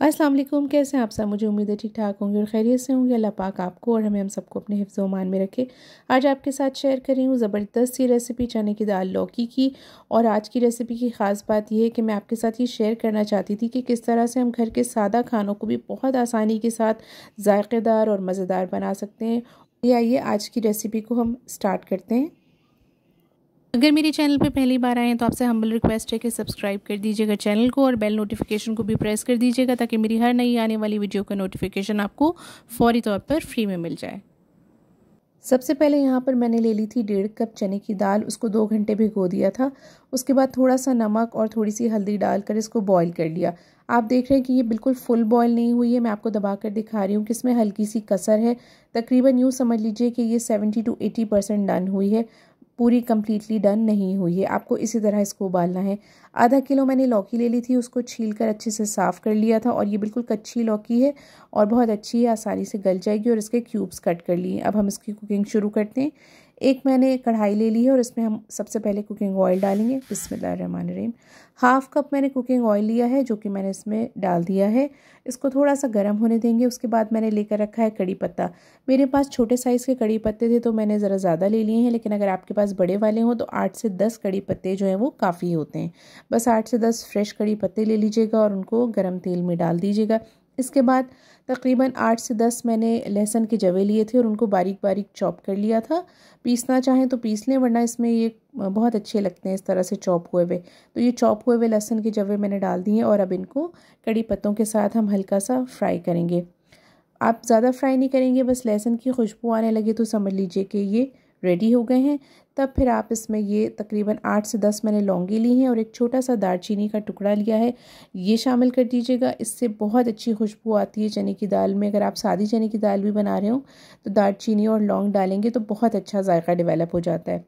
अस्सलाम वालेकुम। कैसे हैं आप सब? मुझे उम्मीद है ठीक ठाक होंगे और खैरियत से होंगे। अल्लाह पाक आपको और हमें हम सबको अपने हिफ्ज़ व मान में रखे। आज आपके साथ शेयर कर रही हूँ ज़बरदस्त सी रेसिपी चने की दाल लौकी की। और आज की रेसिपी की ख़ास बात यह है कि मैं आपके साथ ये शेयर करना चाहती थी कि किस तरह से हम घर के सादा खानों को भी बहुत आसानी के साथ जायकेदार और मज़ेदार बना सकते हैं। ये आइए आज की रेसिपी को हम स्टार्ट करते हैं। अगर मेरे चैनल पे पहली बार आए हैं तो आपसे हम्बल रिक्वेस्ट है कि सब्सक्राइब कर दीजिएगा चैनल को और बेल नोटिफिकेशन को भी प्रेस कर दीजिएगा ताकि मेरी हर नई आने वाली वीडियो का नोटिफिकेशन आपको फौरी तौर पर फ्री में मिल जाए। सबसे पहले यहाँ पर मैंने ले ली थी 1.5 कप चने की दाल। उसको 2 घंटे भिगो दिया था। उसके बाद थोड़ा सा नमक और थोड़ी सी हल्दी डालकर इसको बॉईल कर लिया। आप देख रहे हैं कि ये बिल्कुल फुल बॉईल नहीं हुई है। मैं आपको दबा कर दिखा रही हूँ कि इसमें हल्की सी कसर है। तकरीबन यूँ समझ लीजिए कि ये 70 to 80% डन हुई है, पूरी कम्प्लीटली डन नहीं हुई है। आपको इसी तरह इसको उबालना है। आधा किलो मैंने लौकी ले ली थी, उसको छील कर अच्छे से साफ़ कर लिया था और ये बिल्कुल कच्ची लौकी है और बहुत अच्छी है, आसानी से गल जाएगी। और इसके क्यूब्स कट कर लिए। अब हम इसकी कुकिंग शुरू करते हैं। एक मैंने कढ़ाई ले ली है और इसमें हम सबसे पहले कुकिंग ऑयल डालेंगे। बिस्मिल्लाहिर्रहमानिर्रहीम। हाफ़ कप मैंने कुकिंग ऑयल लिया है जो कि मैंने इसमें डाल दिया है। इसको थोड़ा सा गर्म होने देंगे। उसके बाद मैंने लेकर रखा है कड़ी पत्ता। मेरे पास छोटे साइज़ के कड़ी पत्ते थे तो मैंने ज़रा ज़्यादा ले लिए हैं, लेकिन अगर आपके पास बड़े वाले हों तो 8 से 10 कड़ी पत्ते जो हैं वो काफ़ी होते हैं। बस 8 से 10 फ्रेश कड़ी पत्ते ले लीजिएगा और उनको गर्म तेल में डाल दीजिएगा। इसके बाद तकरीबन 8 से 10 मैंने लहसुन के जवे लिए थे और उनको बारीक बारीक चॉप कर लिया था। पीसना चाहें तो पीस लें, वरना इसमें ये बहुत अच्छे लगते हैं इस तरह से चॉप हुए हुए। तो ये चॉप हुए हुए लहसुन के जवे मैंने डाल दिए और अब इनको कड़ी पत्तों के साथ हम हल्का सा फ्राई करेंगे। आप ज़्यादा फ्राई नहीं करेंगे, बस लहसुन की खुशबू आने लगे तो समझ लीजिए कि ये रेडी हो गए हैं। तब फिर आप इसमें ये तकरीबन 8 से 10 मैंने लौंगी ली हैं और एक छोटा सा दालचीनी का टुकड़ा लिया है, ये शामिल कर दीजिएगा। इससे बहुत अच्छी खुशबू आती है चने की दाल में। अगर आप सादी चने की दाल भी बना रहे हो तो दालचीनी और लौंग डालेंगे तो बहुत अच्छा जायका डेवलप हो जाता है।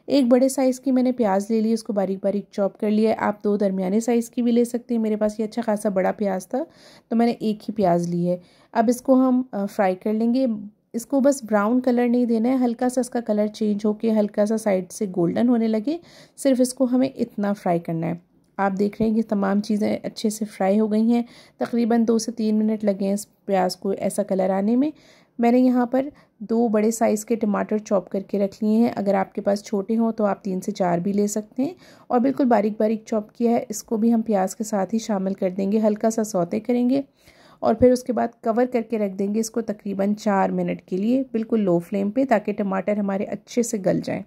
एक बड़े साइज़ की मैंने प्याज ले ली, उसको बारीक बारीक चॉप कर लिया है। आप 2 दरमियाने साइज़ की भी ले सकते हैं। मेरे पास ये अच्छा खासा बड़ा प्याज था तो मैंने एक ही प्याज ली है। अब इसको हम फ्राई कर लेंगे। इसको बस ब्राउन कलर नहीं देना है, हल्का सा इसका कलर चेंज होके हल्का सा साइड से गोल्डन होने लगे, सिर्फ इसको हमें इतना फ्राई करना है। आप देख रहे हैं कि तमाम चीज़ें अच्छे से फ्राई हो गई हैं। तकरीबन 2 से 3 मिनट लगे हैं इस प्याज को ऐसा कलर आने में। मैंने यहाँ पर 2 बड़े साइज़ के टमाटर चॉप करके रख लिए हैं। अगर आपके पास छोटे हों तो आप 3 से 4 भी ले सकते हैं। और बिल्कुल बारीक बारीक चॉप किया है, इसको भी हम प्याज के साथ ही शामिल कर देंगे। हल्का सा सौते करेंगे और फिर उसके बाद कवर करके रख देंगे इसको तकरीबन 4 मिनट के लिए, बिल्कुल लो फ्लेम पे, ताकि टमाटर हमारे अच्छे से गल जाएं।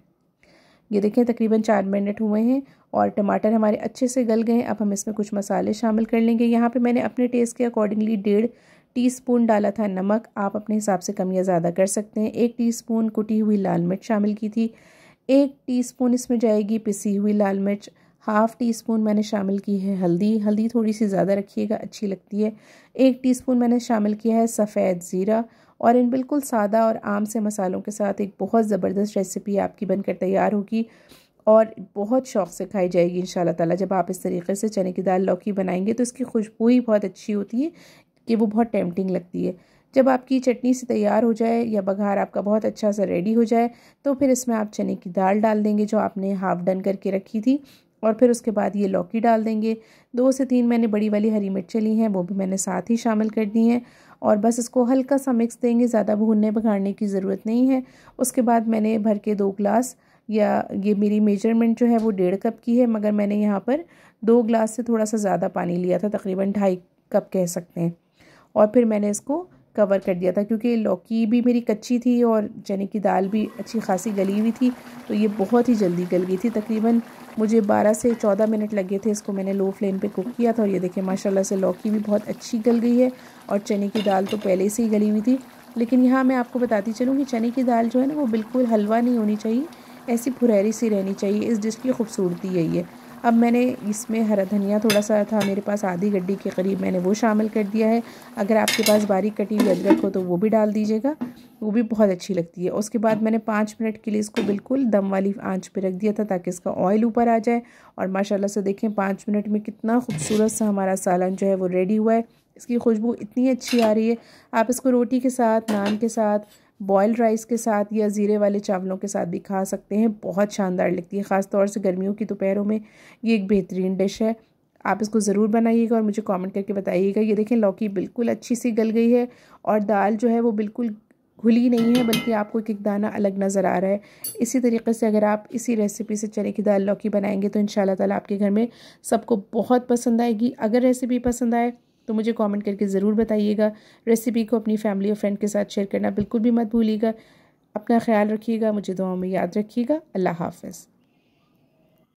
ये देखें तकरीबन 4 मिनट हुए हैं और टमाटर हमारे अच्छे से गल गए हैं। अब हम इसमें कुछ मसाले शामिल कर लेंगे। यहाँ पे मैंने अपने टेस्ट के अकॉर्डिंगली 1.5 टीस्पून डाला था नमक। आप अपने हिसाब से कम या ज़्यादा कर सकते हैं। 1 टीस्पून कुटी हुई लाल मिर्च शामिल की थी। 1 टीस्पून इसमें जाएगी पिसी हुई लाल मिर्च। हाफ़ टीस्पून मैंने शामिल की है हल्दी। हल्दी थोड़ी सी ज़्यादा रखिएगा, अच्छी लगती है। 1 टीस्पून मैंने शामिल किया है सफ़ेद ज़ीरा। और इन बिल्कुल सादा और आम से मसालों के साथ एक बहुत ज़बरदस्त रेसिपी आपकी बनकर तैयार होगी और बहुत शौक़ से खाई जाएगी इंशाल्लाह ताला। जब आप इस तरीके से चने की दाल लौकी बनाएंगे तो इसकी खुशबू ही बहुत अच्छी होती है कि वो बहुत टेम्पटिंग लगती है। जब आपकी चटनी से तैयार हो जाए या बघार आपका बहुत अच्छा सा रेडी हो जाए तो फिर इसमें आप चने की दाल डाल देंगे जो आपने हाफ़ डन करके रखी थी। और फिर उसके बाद ये लौकी डाल देंगे। 2 से 3 मैंने बड़ी वाली हरी मिर्चें ली हैं, वो भी मैंने साथ ही शामिल कर दी हैं। और बस इसको हल्का सा मिक्स देंगे, ज़्यादा भूनने बघाड़ने की ज़रूरत नहीं है। उसके बाद मैंने भर के 2 ग्लास, या ये मेरी मेजरमेंट जो है वो 1.5 कप की है, मगर मैंने यहाँ पर 2 ग्लास से थोड़ा सा ज़्यादा पानी लिया था, तकरीबन 2.5 कप कह सकते हैं। और फिर मैंने इसको कवर कर दिया था क्योंकि लौकी भी मेरी कच्ची थी और चने की दाल भी अच्छी खासी गली हुई थी, तो ये बहुत ही जल्दी गल गई थी। तकरीबन मुझे 12 से 14 मिनट लगे थे। इसको मैंने लो फ्लेम पे कुक किया था और ये देखिए माशाल्लाह से लौकी भी बहुत अच्छी गल गई है और चने की दाल तो पहले से ही गली हुई थी। लेकिन यहाँ मैं आपको बताती चलूँ कि चने की दाल जो है ना वो बिल्कुल हलवा नहीं होनी चाहिए, ऐसी फुरहरी सी रहनी चाहिए। इस डिश की खूबसूरती यही है। अब मैंने इसमें हरा धनिया थोड़ा सा था मेरे पास, आधी गड्डी के करीब, मैंने वो शामिल कर दिया है। अगर आपके पास बारीक कटी हुई अदरक हो तो वो भी डाल दीजिएगा, वो भी बहुत अच्छी लगती है। उसके बाद मैंने 5 मिनट के लिए इसको बिल्कुल दम वाली आंच पे रख दिया था ताकि इसका ऑयल ऊपर आ जाए। और माशाल्लाह से देखें 5 मिनट में कितना खूबसूरत सा हमारा सालन जो है वो रेडी हुआ है। इसकी खुशबू इतनी अच्छी आ रही है। आप इसको रोटी के साथ, नान के साथ, बॉयल्ड राइस के साथ या ज़ीरे वाले चावलों के साथ भी खा सकते हैं। बहुत शानदार लगती है, ख़ास तौर से गर्मियों की दोपहरों में ये एक बेहतरीन डिश है। आप इसको ज़रूर बनाइएगा और मुझे कमेंट करके बताइएगा। ये देखें लौकी बिल्कुल अच्छी सी गल गई है और दाल जो है वो बिल्कुल घुली नहीं है, बल्कि आपको एक एक दाना अलग नज़र आ रहा है। इसी तरीके से अगर आप इसी रेसिपी से चने की दाल लौकी बनाएंगे तो इंशाल्लाह ताला आपके घर में सबको बहुत पसंद आएगी। अगर रेसिपी पसंद आए तो मुझे कमेंट करके ज़रूर बताइएगा। रेसिपी को अपनी फैमिली और फ्रेंड के साथ शेयर करना बिल्कुल भी मत भूलिएगा। अपना ख्याल रखिएगा, मुझे दुआओं में याद रखिएगा। अल्लाह हाफ़िज़।